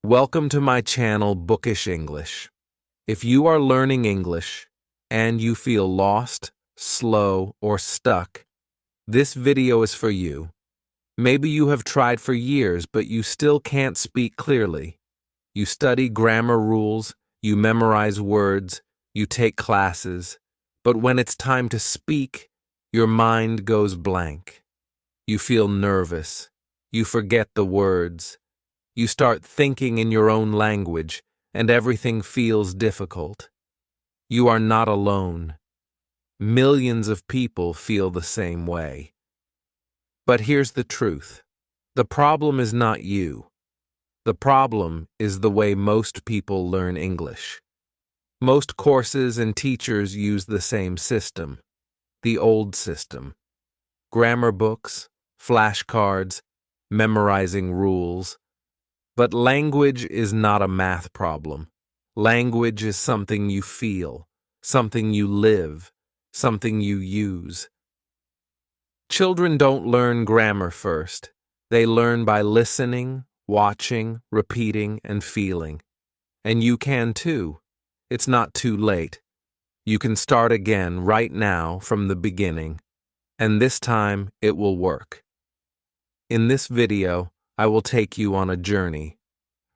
Welcome to my channel, Bookish English. If you are learning English and you feel lost, slow, or stuck, this video is for you. Maybe you have tried for years, but you still can't speak clearly. You study grammar rules, you memorize words, you take classes, but when it's time to speak, your mind goes blank. You feel nervous. You forget the words. You start thinking in your own language, and everything feels difficult. You are not alone. Millions of people feel the same way. But here's the truth. The problem is not you. The problem is the way most people learn English. Most courses and teachers use the same system, the old system. Grammar books, flashcards, memorizing rules. But language is not a math problem. Language is something you feel, something you live, something you use. Children don't learn grammar first. They learn by listening, watching, repeating, and feeling. And you can too. It's not too late. You can start again right now from the beginning. And this time it will work. In this video, I will take you on a journey.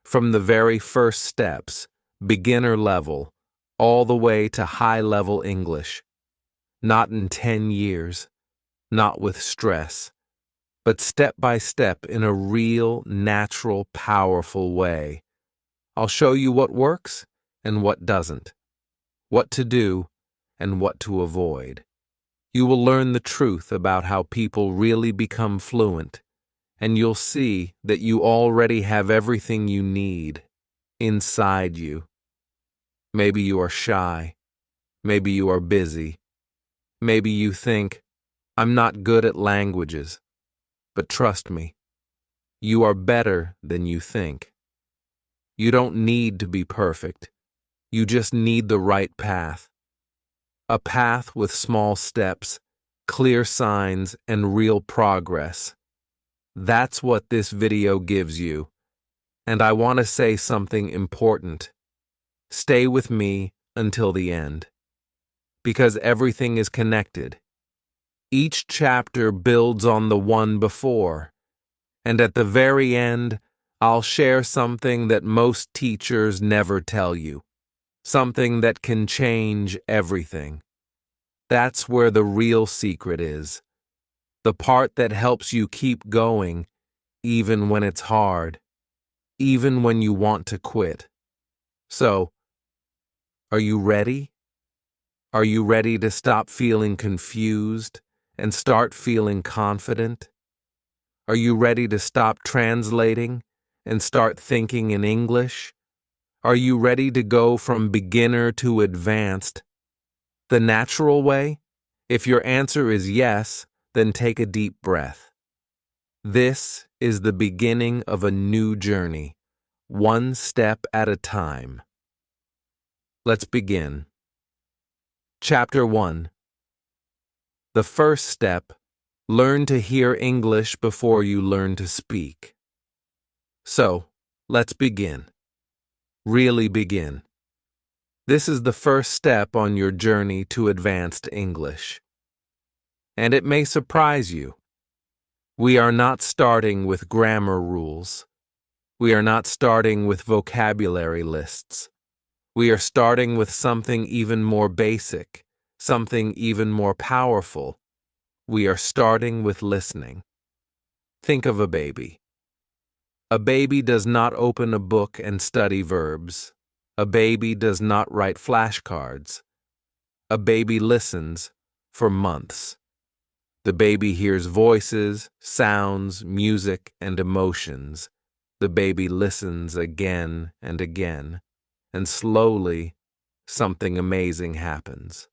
From the very first steps, beginner level, all the way to high-level English. Not in 10 years, not with stress, but step by step in a real, natural, powerful way. I'll show you what works and what doesn't, what to do and what to avoid. You will learn the truth about how people really become fluent, and you'll see that you already have everything you need inside you. Maybe you are shy. Maybe you are busy. Maybe you think, I'm not good at languages. But trust me, you are better than you think. You don't need to be perfect. You just need the right path. A path with small steps, clear signs, and real progress. That's what this video gives you. And I want to say something important. Stay with me until the end. Because everything is connected. Each chapter builds on the one before. And at the very end, I'll share something that most teachers never tell you. Something that can change everything. That's where the real secret is. The part that helps you keep going, even when it's hard, even when you want to quit. So, are you ready? Are you ready to stop feeling confused and start feeling confident? Are you ready to stop translating and start thinking in English? Are you ready to go from beginner to advanced? The natural way? If your answer is yes, then take a deep breath. This is the beginning of a new journey, one step at a time. Let's begin. Chapter 1. The first step, learn to hear English before you learn to speak. So, let's begin. Really begin. This is the first step on your journey to advanced English. And it may surprise you. We are not starting with grammar rules. We are not starting with vocabulary lists. We are starting with something even more basic, something even more powerful. We are starting with listening. Think of a baby. A baby does not open a book and study verbs. A baby does not write flashcards. A baby listens for months. The baby hears voices, sounds, music, and emotions. The baby listens again and again, and slowly, something amazing happens.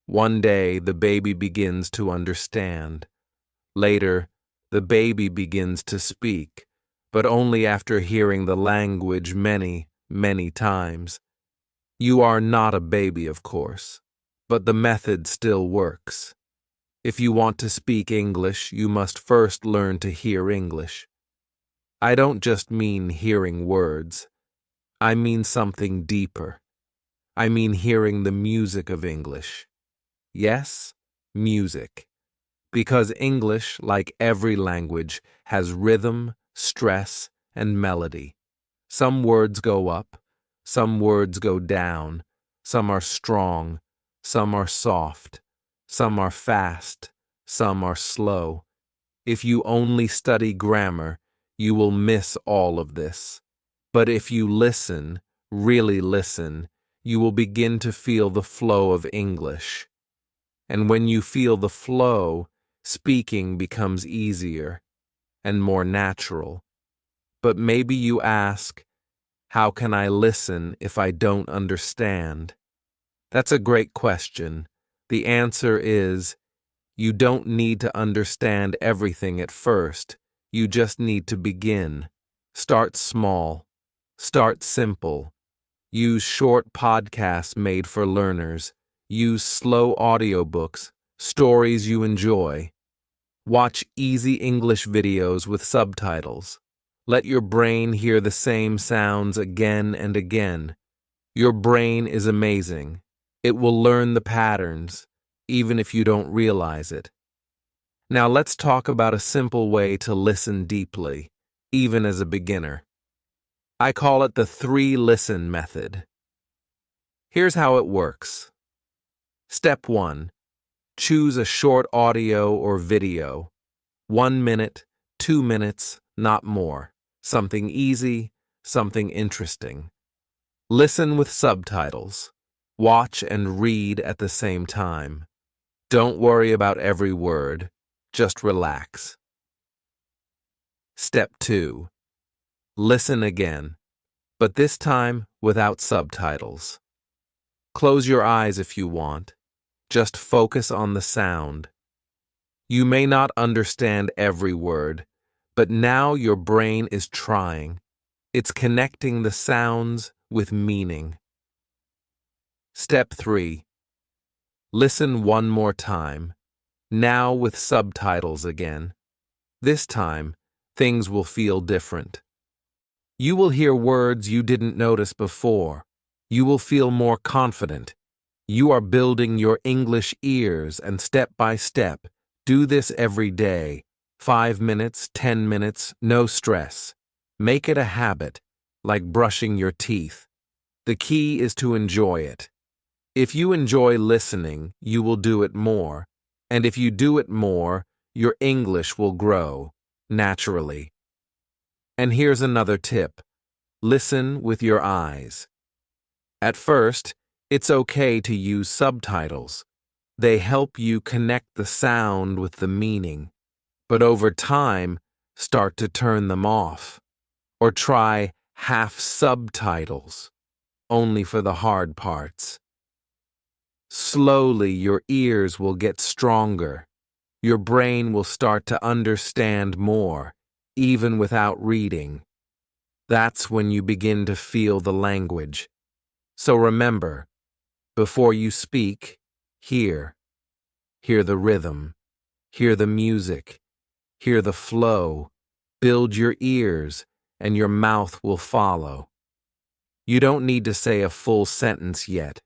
One day, the baby begins to understand. Later, the baby begins to speak, but only after hearing the language many, many times. You are not a baby, of course, but the method still works. If you want to speak English, you must first learn to hear English. I don't just mean hearing words. I mean something deeper. I mean hearing the music of English. Yes, music. Because English, like every language, has rhythm, stress, and melody. Some words go up, some words go down, some are strong, some are soft, some are fast, some are slow. If you only study grammar, you will miss all of this. But if you listen, really listen, you will begin to feel the flow of English. And when you feel the flow, speaking becomes easier and more natural. But maybe you ask, how can I listen if I don't understand? That's a great question. The answer is, you don't need to understand everything at first. You just need to begin. Start small. Start simple. Use short podcasts made for learners. Use slow audiobooks, stories you enjoy. Watch easy English videos with subtitles. Let your brain hear the same sounds again and again. Your brain is amazing. It will learn the patterns, even if you don't realize it. Now let's talk about a simple way to listen deeply, even as a beginner. I call it the 3-listen method. Here's how it works. Step 1. Choose a short audio or video. 1 minute, 2 minutes, not more. Something easy, something interesting. Listen with subtitles. Watch and read at the same time. Don't worry about every word. Just relax. Step 2. Listen again, but this time without subtitles. Close your eyes if you want. Just focus on the sound. You may not understand every word, but now your brain is trying. It's connecting the sounds with meaning. Step 3. Listen one more time, now with subtitles again. This time, things will feel different. You will hear words you didn't notice before. You will feel more confident. You are building your English ears, and step by step, do this every day. 5 minutes, 10 minutes, no stress. Make it a habit, like brushing your teeth. The key is to enjoy it. If you enjoy listening, you will do it more. And if you do it more, your English will grow, naturally. And here's another tip. Listen with your eyes. At first, it's okay to use subtitles. They help you connect the sound with the meaning. But over time, start to turn them off. Or try half subtitles, only for the hard parts. Slowly, your ears will get stronger. Your brain will start to understand more, even without reading. That's when you begin to feel the language. So remember, before you speak, hear. Hear the rhythm. Hear the music. Hear the flow. Build your ears, and your mouth will follow. You don't need to say a full sentence yet.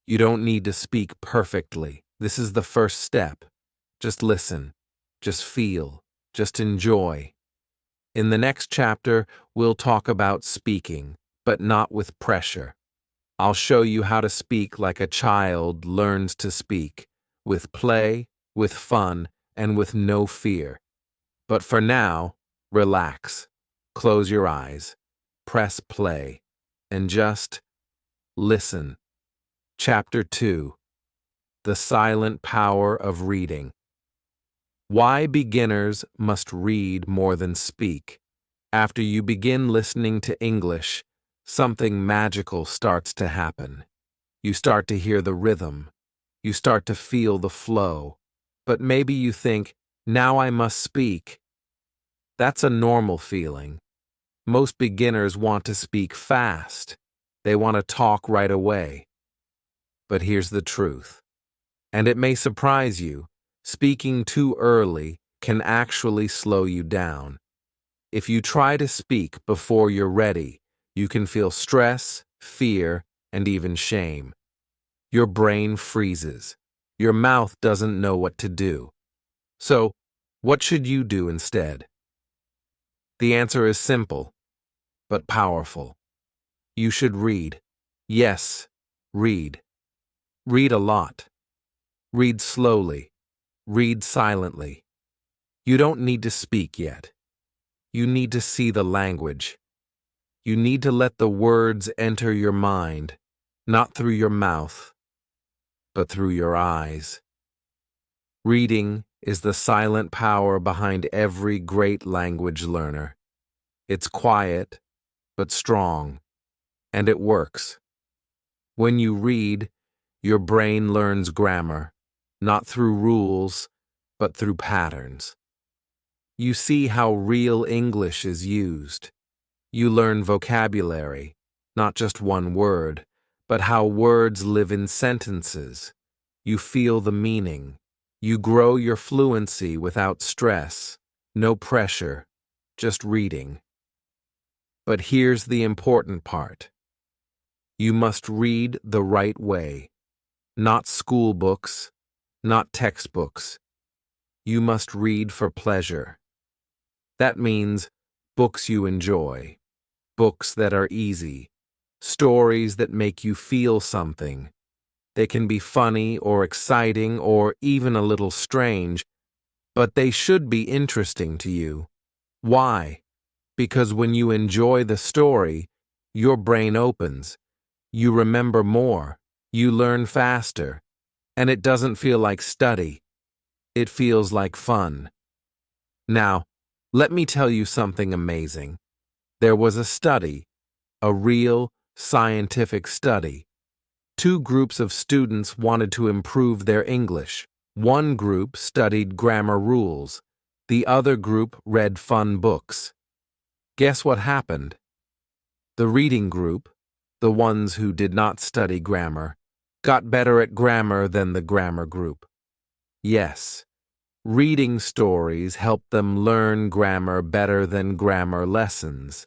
You don't need to speak perfectly. This is the first step. Just listen. Just feel. Just enjoy. In the next chapter, we'll talk about speaking, but not with pressure. I'll show you how to speak like a child learns to speak, with play, with fun, and with no fear. But for now, relax. Close your eyes. Press play. And just listen. Chapter 2. The Silent Power of Reading. Why beginners must read more than speak. After you begin listening to English, something magical starts to happen. You start to hear the rhythm. You start to feel the flow. But maybe you think, now I must speak. That's a normal feeling. Most beginners want to speak fast. They want to talk right away. But here's the truth. And it may surprise you, speaking too early can actually slow you down. If you try to speak before you're ready, you can feel stress, fear, and even shame. Your brain freezes. Your mouth doesn't know what to do. So, what should you do instead? The answer is simple, but powerful. You should read. Yes, read. Read a lot. Read slowly. Read silently. You don't need to speak yet. You need to see the language. You need to let the words enter your mind, not through your mouth, but through your eyes. Reading is the silent power behind every great language learner. It's quiet, but strong, and it works. When you read, your brain learns grammar, not through rules, but through patterns. You see how real English is used. You learn vocabulary, not just one word, but how words live in sentences. You feel the meaning. You grow your fluency without stress, no pressure, just reading. But here's the important part. You must read the right way, not school books, not textbooks. You must read for pleasure. That means books you enjoy, books that are easy, stories that make you feel something. They can be funny or exciting or even a little strange, but they should be interesting to you. Why? Because when you enjoy the story, your brain opens, you remember more, you learn faster, and it doesn't feel like study. It feels like fun. Now, let me tell you something amazing. There was a study, a real scientific study. Two groups of students wanted to improve their English. One group studied grammar rules. The other group read fun books. Guess what happened? The reading group, the ones who did not study grammar, got better at grammar than the grammar group. Yes, reading stories helped them learn grammar better than grammar lessons.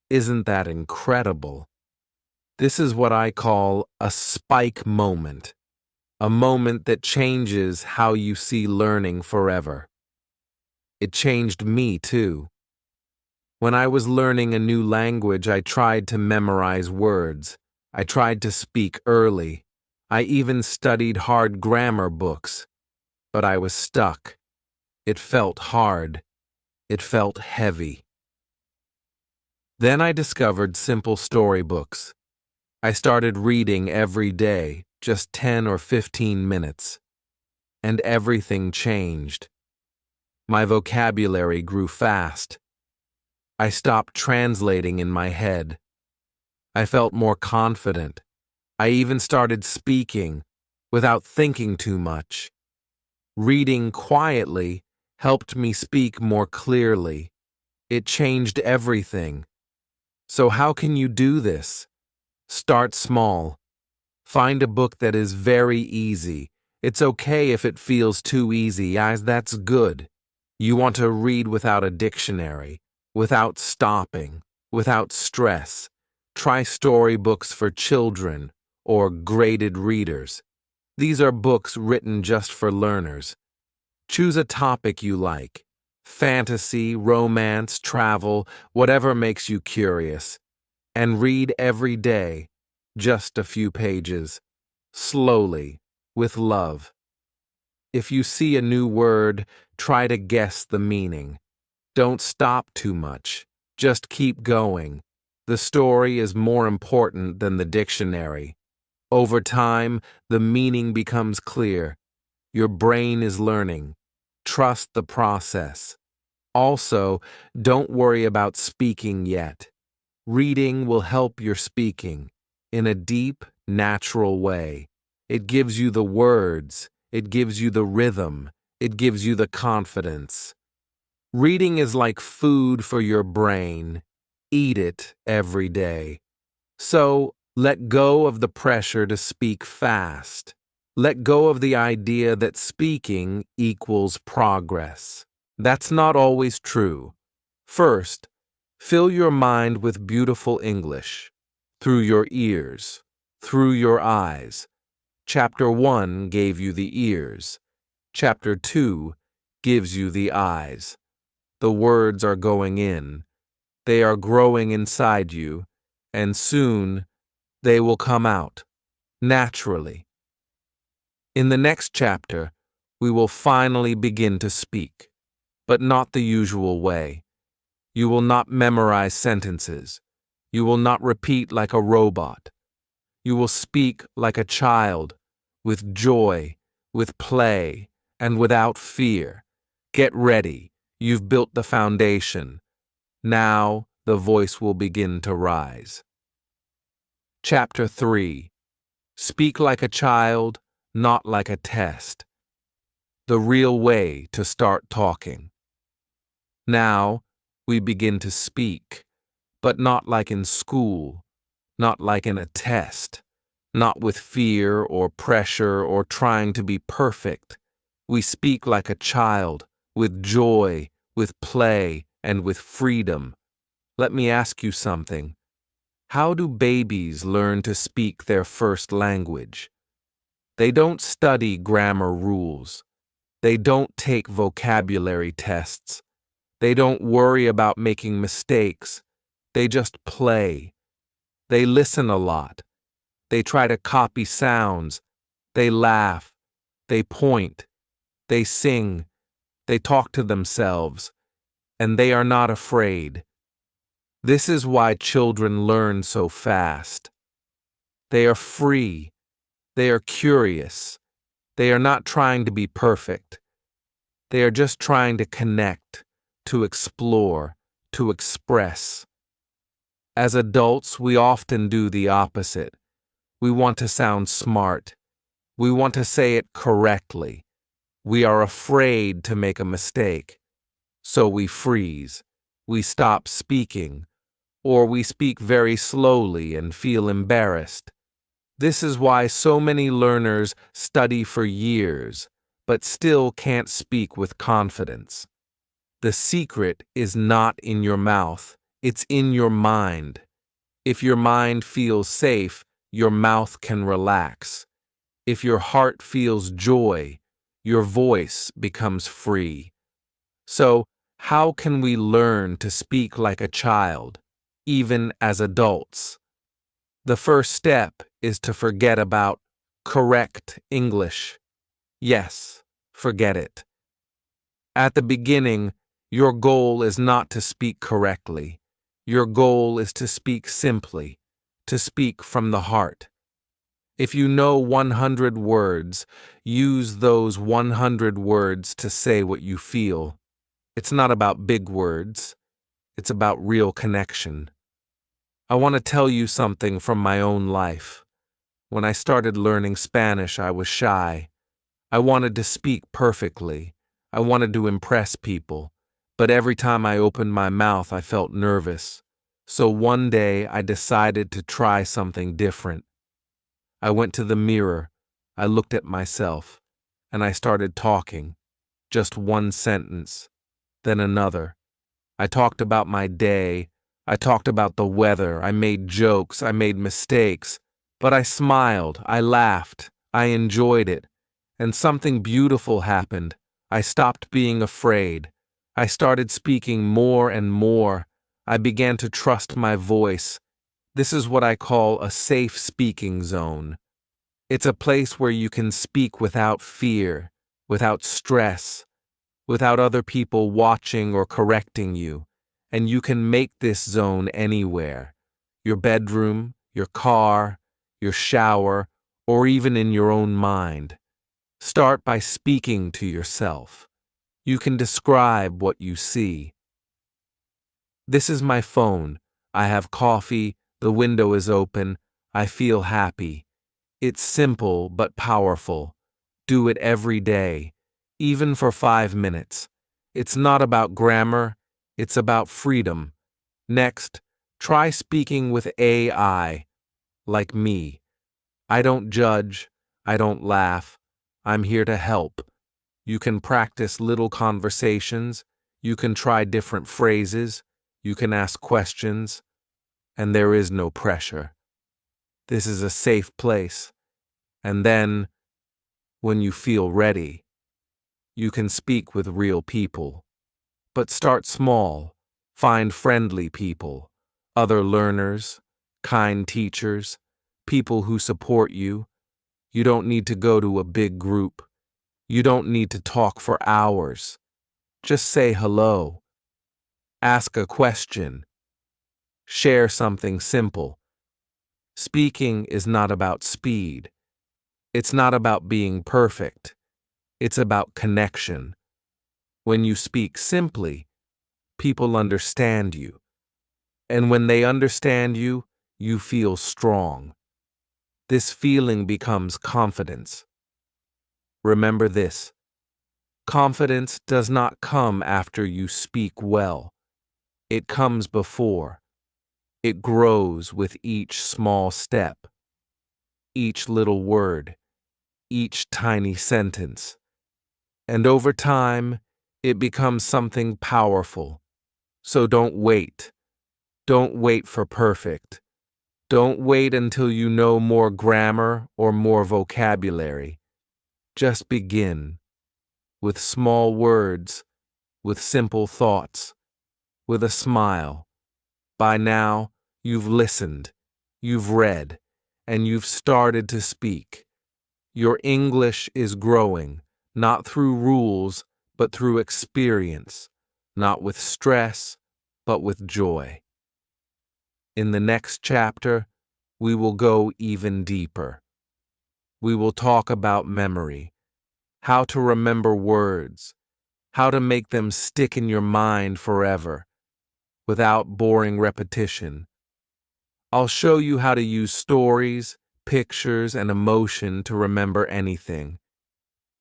Isn't that incredible? This is what I call a spike moment, a moment that changes how you see learning forever. It changed me too. When I was learning a new language, I tried to memorize words. I tried to speak early. I even studied hard grammar books. But I was stuck. It felt hard. It felt heavy. Then I discovered simple storybooks. I started reading every day, just 10 or 15 minutes. And everything changed. My vocabulary grew fast. I stopped translating in my head. I felt more confident. I even started speaking without thinking too much. Reading quietly helped me speak more clearly. It changed everything. So how can you do this? Start small. Find a book that is very easy. It's okay if it feels too easy, as that's good. You want to read without a dictionary, without stopping, without stress. Try storybooks for children or graded readers. These are books written just for learners. Choose a topic you like. Fantasy, romance, travel, whatever makes you curious. And read every day, just a few pages, slowly, with love. If you see a new word, try to guess the meaning. Don't stop too much. Just keep going. The story is more important than the dictionary. Over time, the meaning becomes clear. Your brain is learning. Trust the process. Also, don't worry about speaking yet. Reading will help your speaking in a deep, natural way. It gives you the words, it gives you the rhythm, it gives you the confidence. Reading is like food for your brain. Eat it every day. So, let go of the pressure to speak fast. Let go of the idea that speaking equals progress. That's not always true. First, fill your mind with beautiful English, through your ears, through your eyes. Chapter 1 gave you the ears. Chapter 2 gives you the eyes. The words are going in. They are growing inside you, and soon they will come out, naturally. In the next chapter, we will finally begin to speak, but not the usual way. You will not memorize sentences. You will not repeat like a robot. You will speak like a child, with joy, with play, and without fear. Get ready. You've built the foundation. Now the voice will begin to rise. Chapter 3. Speak like a child, not like a test. The real way to start talking. Now we begin to speak, but not like in school, not like in a test, not with fear or pressure or trying to be perfect. We speak like a child, with joy, with play, and with freedom. Let me ask you something. How do babies learn to speak their first language? They don't study grammar rules. They don't take vocabulary tests. They don't worry about making mistakes. They just play. They listen a lot. They try to copy sounds. They laugh. They point. They sing. They talk to themselves. And they are not afraid. This is why children learn so fast. They are free. They are curious. They are not trying to be perfect. They are just trying to connect, to explore, to express. As adults, we often do the opposite. We want to sound smart. We want to say it correctly. We are afraid to make a mistake. So we freeze. We stop speaking. Or we speak very slowly and feel embarrassed. This is why so many learners study for years, but still can't speak with confidence. The secret is not in your mouth, it's in your mind. If your mind feels safe, your mouth can relax. If your heart feels joy, your voice becomes free. So, how can we learn to speak like a child, even as adults? The first step is to forget about correct English. Yes, forget it. At the beginning, your goal is not to speak correctly. Your goal is to speak simply, to speak from the heart. If you know 100 words, use those 100 words to say what you feel. It's not about big words. It's about real connection. I want to tell you something from my own life. When I started learning Spanish, I was shy. I wanted to speak perfectly. I wanted to impress people. But every time I opened my mouth, I felt nervous. So one day, I decided to try something different. I went to the mirror. I looked at myself. And I started talking. Just one sentence. Then another. I talked about my day. I talked about the weather. I made jokes. I made mistakes. But I smiled. I laughed. I enjoyed it. And something beautiful happened. I stopped being afraid. I started speaking more and more. I began to trust my voice. This is what I call a safe speaking zone. It's a place where you can speak without fear, without stress, without other people watching or correcting you. And you can make this zone anywhere. Your bedroom, your car, your shower, or even in your own mind. Start by speaking to yourself. You can describe what you see. This is my phone. I have coffee. The window is open. I feel happy. It's simple but powerful. Do it every day, even for 5 minutes. It's not about grammar. It's about freedom. Next, try speaking with AI, like me. I don't judge. I don't laugh. I'm here to help. You can practice little conversations. You can try different phrases, you can ask questions, and there is no pressure. This is a safe place. And then, when you feel ready, you can speak with real people. But start small. Find friendly people, other learners, kind teachers, people who support you. You don't need to go to a big group. You don't need to talk for hours. Just say hello. Ask a question. Share something simple. Speaking is not about speed. It's not about being perfect. It's about connection. When you speak simply, people understand you. And when they understand you, you feel strong. This feeling becomes confidence. Remember this: confidence does not come after you speak well. It comes before. It grows with each small step, each little word, each tiny sentence. And over time, it becomes something powerful. So don't wait. Don't wait for perfect. Don't wait until you know more grammar or more vocabulary. Just begin with small words, with simple thoughts, with a smile. By now, you've listened, you've read, and you've started to speak. Your English is growing, not through rules, but through experience, not with stress, but with joy. In the next chapter, we will go even deeper. We will talk about memory, how to remember words, how to make them stick in your mind forever, without boring repetition. I'll show you how to use stories, pictures, and emotion to remember anything.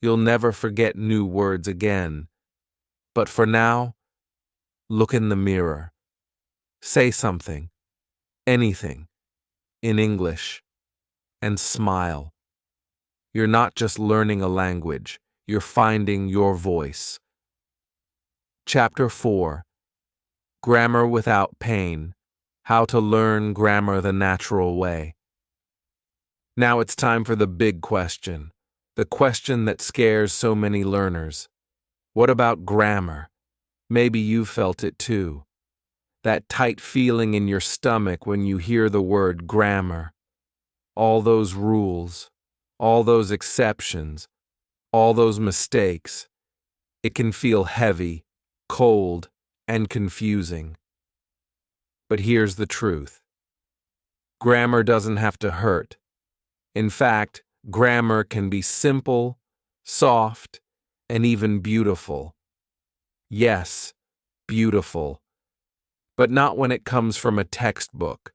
You'll never forget new words again. But for now, look in the mirror. Say something, anything, in English, and smile. You're not just learning a language, you're finding your voice. Chapter 4: Grammar Without Pain. How to Learn Grammar the Natural Way. Now it's time for the big question, the question that scares so many learners. What about grammar? Maybe you felt it too. That tight feeling in your stomach when you hear the word grammar. All those rules, all those exceptions, all those mistakes. It can feel heavy, cold, and confusing. But here's the truth. Grammar doesn't have to hurt. In fact, grammar can be simple, soft, and even beautiful. Yes, beautiful. But not when it comes from a textbook.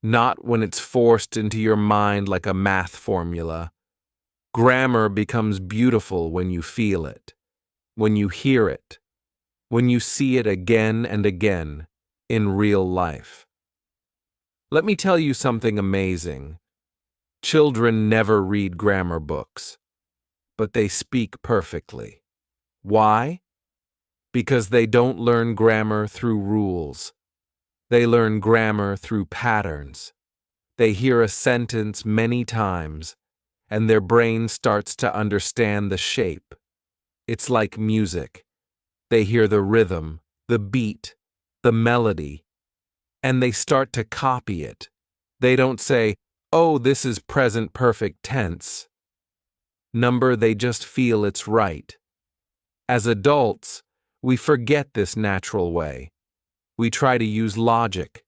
Not when it's forced into your mind like a math formula. Grammar becomes beautiful when you feel it, when you hear it, when you see it again and again in real life. Let me tell you something amazing. Children never read grammar books, but they speak perfectly. Why? Because they don't learn grammar through rules. They learn grammar through patterns. They hear a sentence many times, and their brain starts to understand the shape. It's like music. They hear the rhythm, the beat, the melody, and they start to copy it. They don't say, "Oh, this is present perfect tense." They just feel it's right. As adults, we forget this natural way. We try to use logic.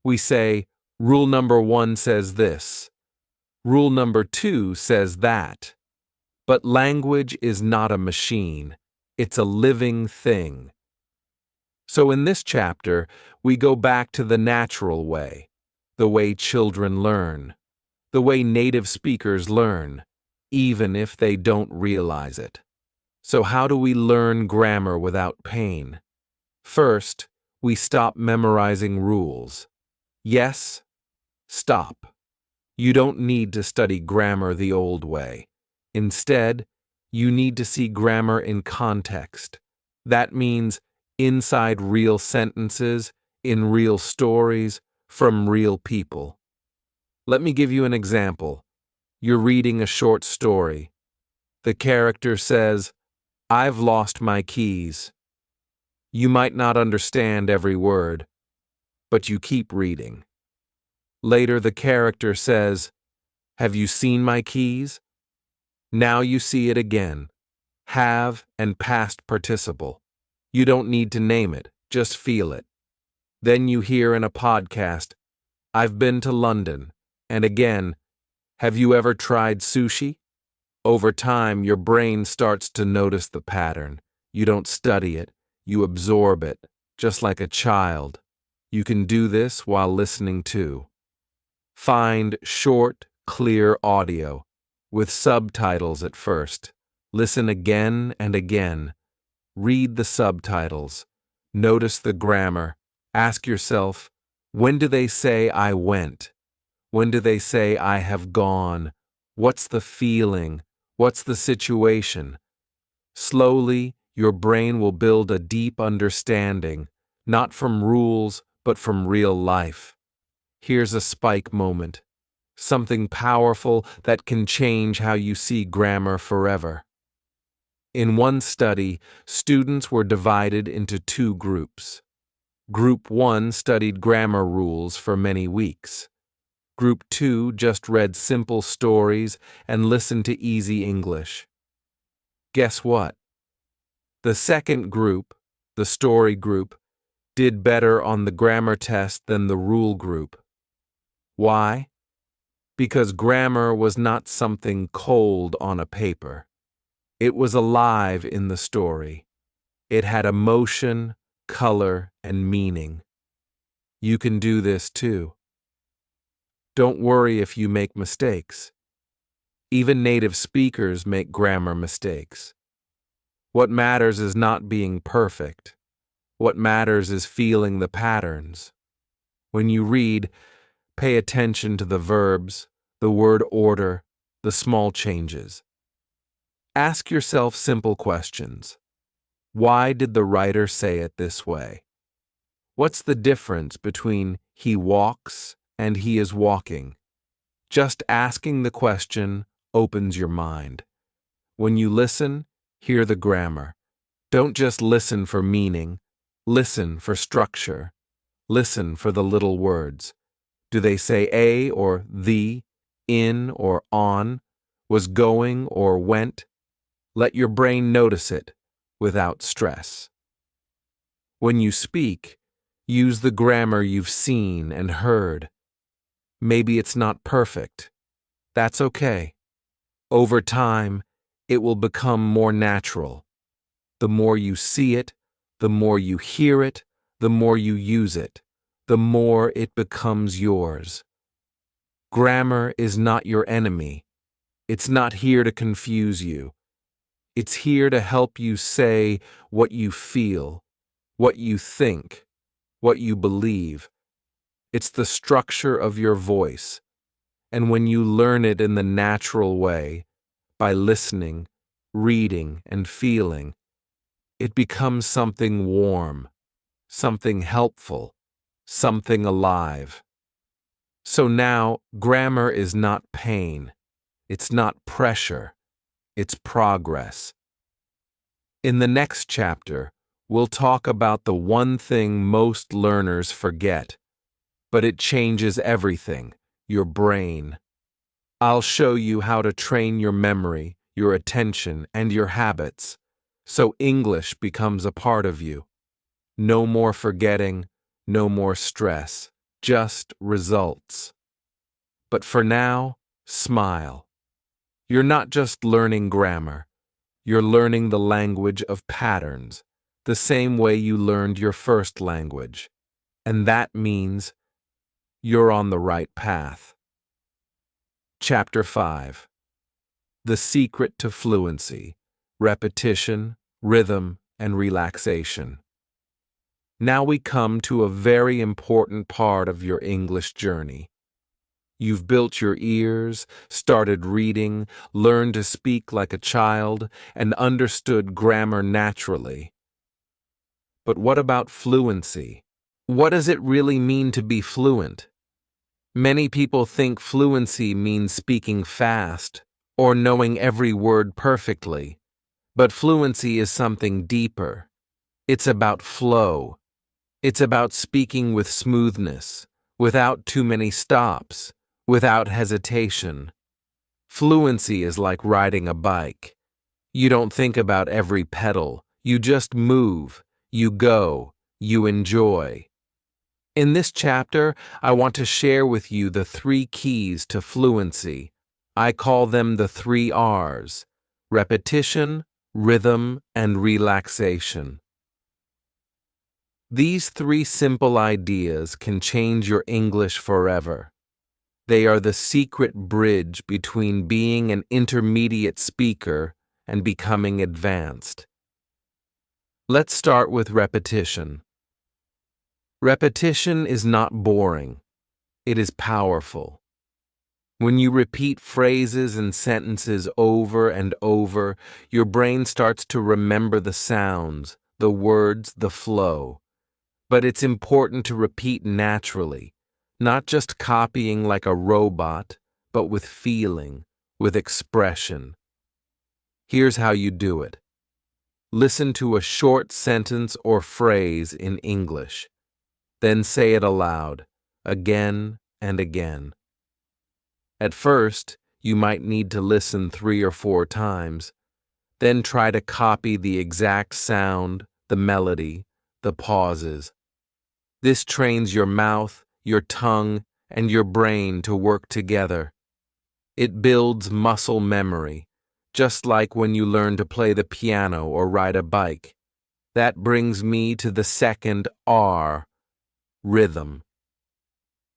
We say, rule number 1 says this. Rule number 2 says that. But language is not a machine. It's a living thing. So in this chapter, we go back to the natural way, the way children learn, the way native speakers learn, even if they don't realize it. So how do we learn grammar without pain? First, we stop memorizing rules. Yes, stop. You don't need to study grammar the old way. Instead, you need to see grammar in context. That means inside real sentences, in real stories, from real people. Let me give you an example. You're reading a short story. The character says, "I've lost my keys." You might not understand every word, but you keep reading. Later, the character says, "Have you seen my keys?" Now you see it again. Have and past participle. You don't need to name it, just feel it. Then you hear in a podcast, "I've been to London." And again, "Have you ever tried sushi?" Over time, your brain starts to notice the pattern. You don't study it, you absorb it, just like a child. You can do this while listening too. Find short, clear audio, with subtitles at first. Listen again and again. Read the subtitles. Notice the grammar. Ask yourself, when do they say "I went"? When do they say "I have gone"? What's the feeling? What's the situation? Slowly, your brain will build a deep understanding, not from rules, but from real life. Here's a spike moment. Something powerful that can change how you see grammar forever. In one study, students were divided into two groups. Group 1 studied grammar rules for many weeks. Group 2 just read simple stories and listened to easy English. Guess what? The second group, the story group, did better on the grammar test than the rule group. Why? Because grammar was not something cold on a paper. It was alive in the story. It had emotion, color, and meaning. You can do this too. Don't worry if you make mistakes. Even native speakers make grammar mistakes. What matters is not being perfect. What matters is feeling the patterns. When you read, pay attention to the verbs, the word order, the small changes. Ask yourself simple questions. Why did the writer say it this way? What's the difference between "he walks" and "he is walking"? Just asking the question opens your mind. When you listen, hear the grammar. Don't just listen for meaning. Listen for structure. Listen for the little words. Do they say "a" or "the", "in" or "on", "was going" or "went"? Let your brain notice it without stress. When you speak, use the grammar you've seen and heard. Maybe it's not perfect. That's okay. Over time, it will become more natural. The more you see it, the more you hear it, the more you use it, the more it becomes yours. Grammar is not your enemy. It's not here to confuse you. It's here to help you say what you feel, what you think, what you believe. It's the structure of your voice. And when you learn it in the natural way, by listening, reading, and feeling, it becomes something warm, something helpful, something alive. So now, grammar is not pain. It's not pressure. It's progress. In the next chapter, we'll talk about the one thing most learners forget, but it changes everything: your brain. I'll show you how to train your memory, your attention, and your habits, so English becomes a part of you. No more forgetting, no more stress, just results. But for now, smile. You're not just learning grammar. You're learning the language of patterns, the same way you learned your first language. And that means you're on the right path. Chapter 5. The Secret to Fluency: Repetition, Rhythm, and Relaxation. Now we come to a very important part of your English journey. You've built your ears, started reading, learned to speak like a child, and understood grammar naturally. But what about fluency? What does it really mean to be fluent? Many people think fluency means speaking fast or knowing every word perfectly, but fluency is something deeper. It's about flow. It's about speaking with smoothness, without too many stops, without hesitation. Fluency is like riding a bike. You don't think about every pedal. You just move, you go, you enjoy. In this chapter, I want to share with you the 3 keys to fluency. I call them the 3 R's: repetition, rhythm, and relaxation. These 3 simple ideas can change your English forever. They are the secret bridge between being an intermediate speaker and becoming advanced. Let's start with repetition. Repetition is not boring. It is powerful. When you repeat phrases and sentences over and over, your brain starts to remember the sounds, the words, the flow. But it's important to repeat naturally, not just copying like a robot, but with feeling, with expression. Here's how you do it. Listen to a short sentence or phrase in English. Then say it aloud, again and again. At first, you might need to listen 3 or 4 times. Then try to copy the exact sound, the melody, the pauses. This trains your mouth, your tongue, and your brain to work together. It builds muscle memory, just like when you learn to play the piano or ride a bike. That brings me to the second R, rhythm.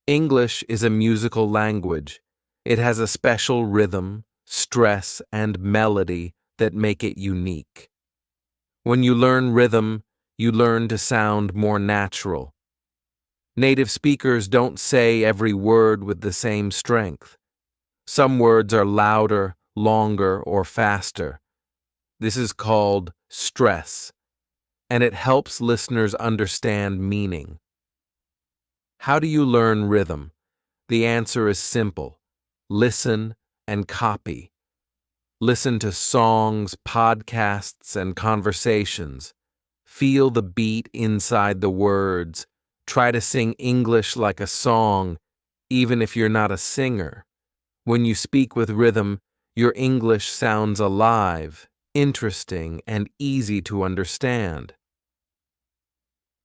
English is a musical language. It has a special rhythm, stress, and melody that make it unique. When you learn rhythm, you learn to sound more natural. Native speakers don't say every word with the same strength. Some words are louder, longer, or faster. This is called stress, and it helps listeners understand meaning. How do you learn rhythm? The answer is simple. Listen and copy. Listen to songs, podcasts, and conversations. Feel the beat inside the words. Try to sing English like a song, even if you're not a singer. When you speak with rhythm, your English sounds alive, interesting, and easy to understand.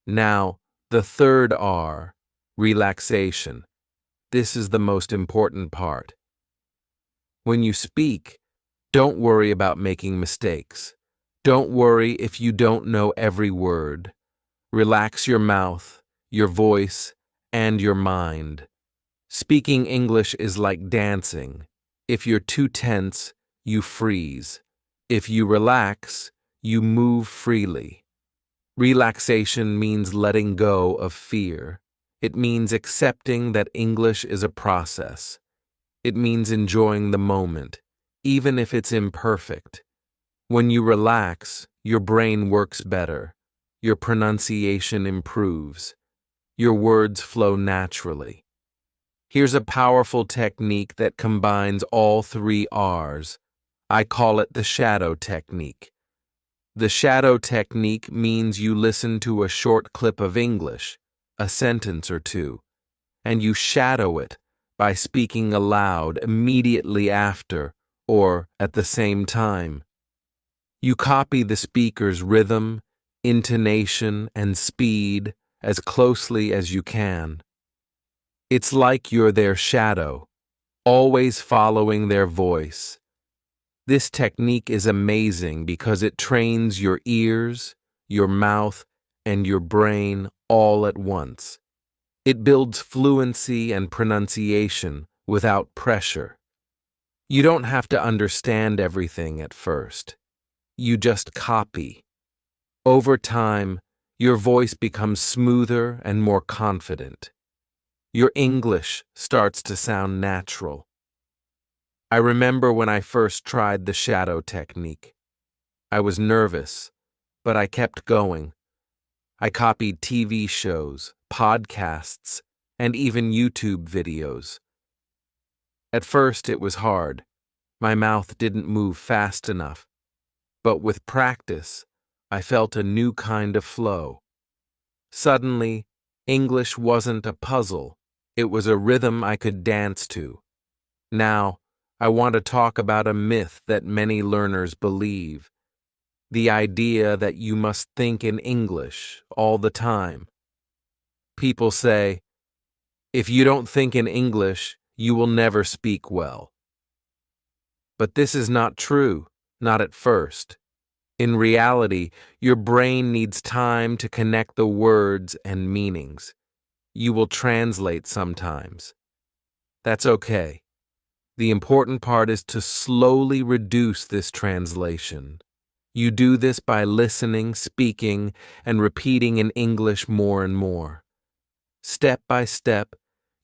Now, the third R, relaxation. This is the most important part. When you speak, don't worry about making mistakes. Don't worry if you don't know every word. Relax your mouth, your voice, and your mind. Speaking English is like dancing. If you're too tense, you freeze. If you relax, you move freely. Relaxation means letting go of fear. It means accepting that English is a process. It means enjoying the moment, even if it's imperfect. When you relax, your brain works better. Your pronunciation improves. Your words flow naturally. Here's a powerful technique that combines all 3 R's. I call it the shadow technique. The shadow technique means you listen to a short clip of English, a sentence or 2, and you shadow it by speaking aloud immediately after or at the same time. You copy the speaker's rhythm, intonation, and speed as closely as you can. It's like you're their shadow, always following their voice. This technique is amazing because it trains your ears, your mouth, and your brain all at once. It builds fluency and pronunciation without pressure. You don't have to understand everything at first. You just copy. Over time, your voice becomes smoother and more confident. Your English starts to sound natural. I remember when I first tried the shadow technique. I was nervous, but I kept going. I copied TV shows, podcasts, and even YouTube videos. At first, it was hard. My mouth didn't move fast enough. But with practice, I felt a new kind of flow. Suddenly, English wasn't a puzzle. It was a rhythm I could dance to. Now, I want to talk about a myth that many learners believe. The idea that you must think in English all the time. People say, if you don't think in English, you will never speak well. But this is not true, not at first. In reality, your brain needs time to connect the words and meanings. You will translate sometimes. That's okay. The important part is to slowly reduce this translation. You do this by listening, speaking, and repeating in English more and more. Step by step,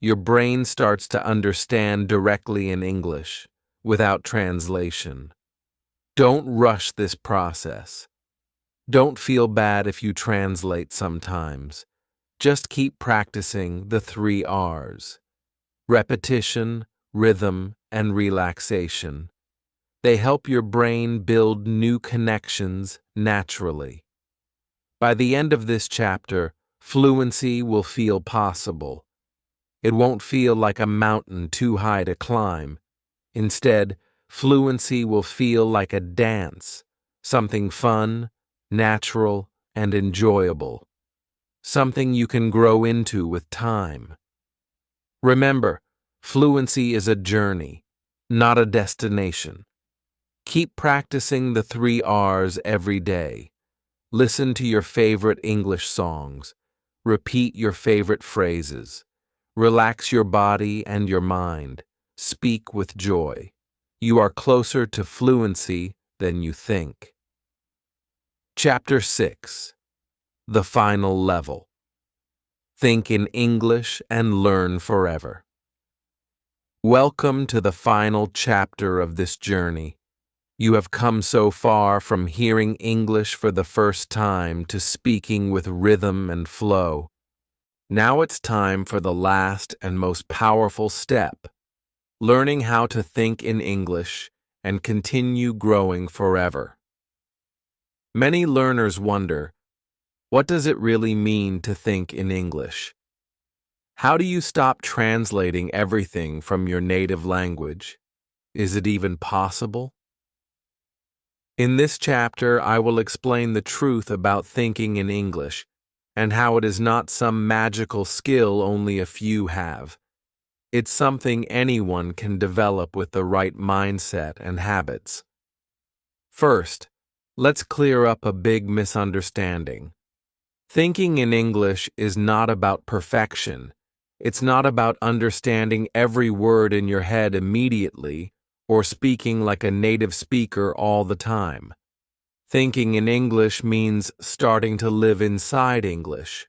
your brain starts to understand directly in English, without translation. Don't rush this process. Don't feel bad if you translate sometimes. Just keep practicing the 3 R's. Repetition, rhythm, and relaxation. They help your brain build new connections naturally. By the end of this chapter, fluency will feel possible. It won't feel like a mountain too high to climb. Instead, fluency will feel like a dance, something fun, natural, and enjoyable. Something you can grow into with time. Remember, fluency is a journey, not a destination. Keep practicing the 3 R's every day. Listen to your favorite English songs. Repeat your favorite phrases. Relax your body and your mind. Speak with joy. You are closer to fluency than you think. Chapter 6. The Final Level. Think in English and learn forever. Welcome to the final chapter of this journey. You have come so far from hearing English for the first time to speaking with rhythm and flow. Now it's time for the last and most powerful step, learning how to think in English and continue growing forever. Many learners wonder, what does it really mean to think in English? How do you stop translating everything from your native language? Is it even possible? In this chapter, I will explain the truth about thinking in English and how it is not some magical skill only a few have. It's something anyone can develop with the right mindset and habits. First, let's clear up a big misunderstanding. Thinking in English is not about perfection. It's not about understanding every word in your head immediately or speaking like a native speaker all the time. Thinking in English means starting to live inside English,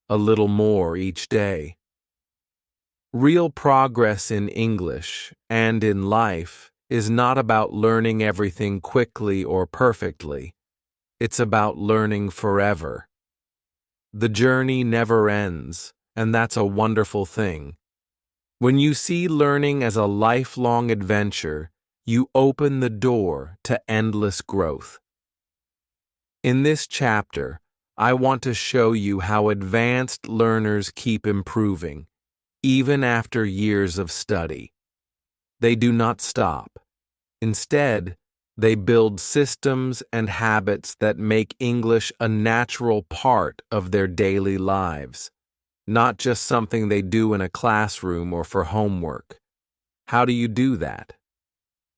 a little more each day. Real progress in English and in life is not about learning everything quickly or perfectly. It's about learning forever. The journey never ends, and that's a wonderful thing. When you see learning as a lifelong adventure, you open the door to endless growth. In this chapter, I want to show you how advanced learners keep improving, even after years of study. They do not stop. Instead, they build systems and habits that make English a natural part of their daily lives, not just something they do in a classroom or for homework. How do you do that?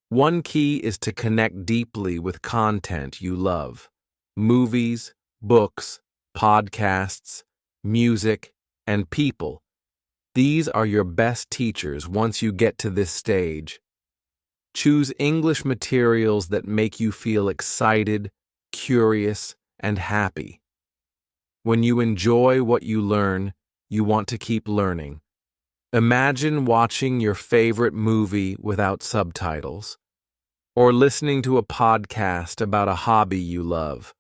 One key is to connect deeply with content you love. Movies, books, podcasts, music, and people. These are your best teachers once you get to this stage. Choose English materials that make you feel excited, curious, and happy. When you enjoy what you learn, you want to keep learning. Imagine watching your favorite movie without subtitles, or listening to a podcast about a hobby you love.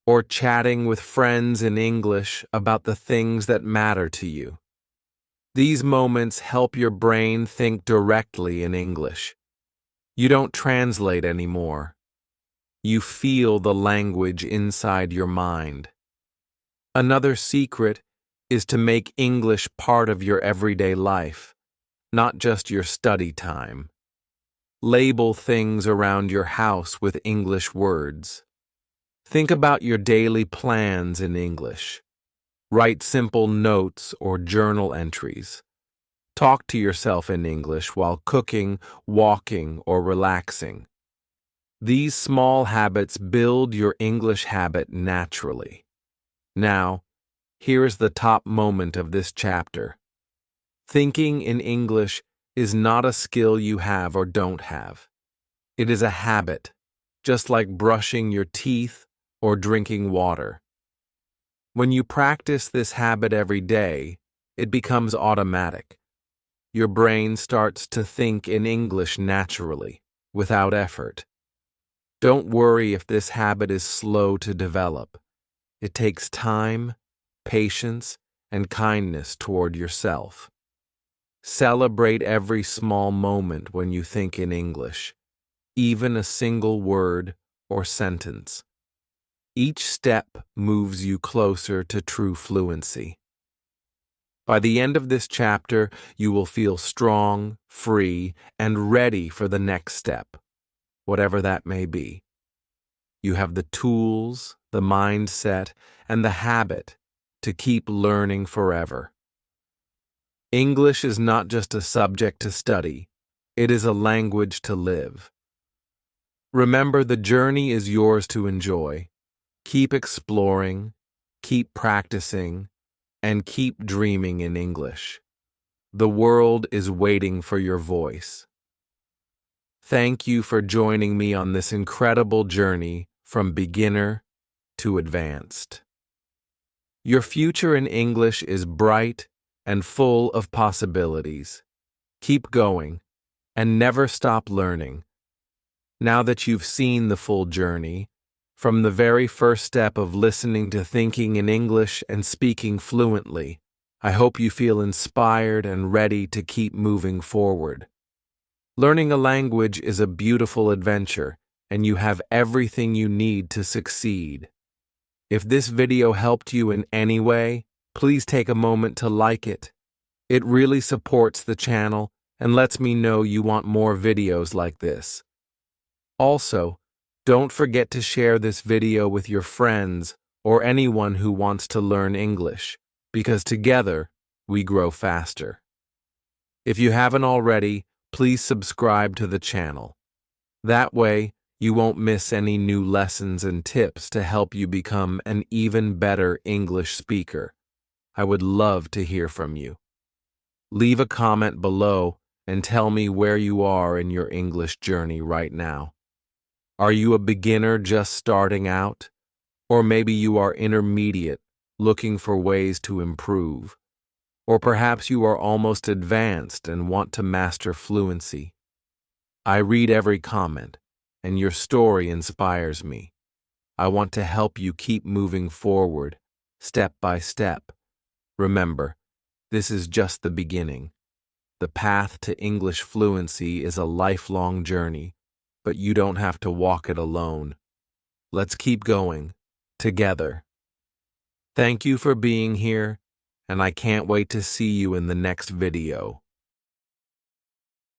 or chatting with friends in English about the things that matter to you. These moments help your brain think directly in English. You don't translate anymore. You feel the language inside your mind. Another secret is to make English part of your everyday life, not just your study time. Label things around your house with English words. Think about your daily plans in English. Write simple notes or journal entries. Talk to yourself in English while cooking, walking, or relaxing. These small habits build your English habit naturally. Now, here is the top moment of this chapter. Thinking in English is not a skill you have or don't have. It is a habit, just like brushing your teeth or drinking water. When you practice this habit every day, it becomes automatic. Your brain starts to think in English naturally, without effort. Don't worry if this habit is slow to develop. It takes time, patience, and kindness toward yourself. Celebrate every small moment when you think in English, even a single word or sentence. Each step moves you closer to true fluency. By the end of this chapter, you will feel strong, free, and ready for the next step, whatever that may be. You have the tools, the mindset, and the habit to keep learning forever. English is not just a subject to study, it is a language to live. Remember, the journey is yours to enjoy. Keep exploring, keep practicing, and keep dreaming in English. The world is waiting for your voice. Thank you for joining me on this incredible journey from beginner to advanced. Your future in English is bright and full of possibilities. Keep going and never stop learning. Now that you've seen the full journey, from the very first step of listening to thinking in English and speaking fluently, I hope you feel inspired and ready to keep moving forward. Learning a language is a beautiful adventure, and you have everything you need to succeed. If this video helped you in any way, please take a moment to like it. It really supports the channel and lets me know you want more videos like this. Also, don't forget to share this video with your friends or anyone who wants to learn English, because together we grow faster. If you haven't already, please subscribe to the channel. That way, you won't miss any new lessons and tips to help you become an even better English speaker. I would love to hear from you. Leave a comment below and tell me where you are in your English journey right now. Are you a beginner just starting out? Or maybe you are intermediate, looking for ways to improve? Or perhaps you are almost advanced and want to master fluency? I read every comment, and your story inspires me. I want to help you keep moving forward, step by step. Remember, this is just the beginning. The path to English fluency is a lifelong journey, but you don't have to walk it alone. Let's keep going, together. Thank you for being here, and I can't wait to see you in the next video.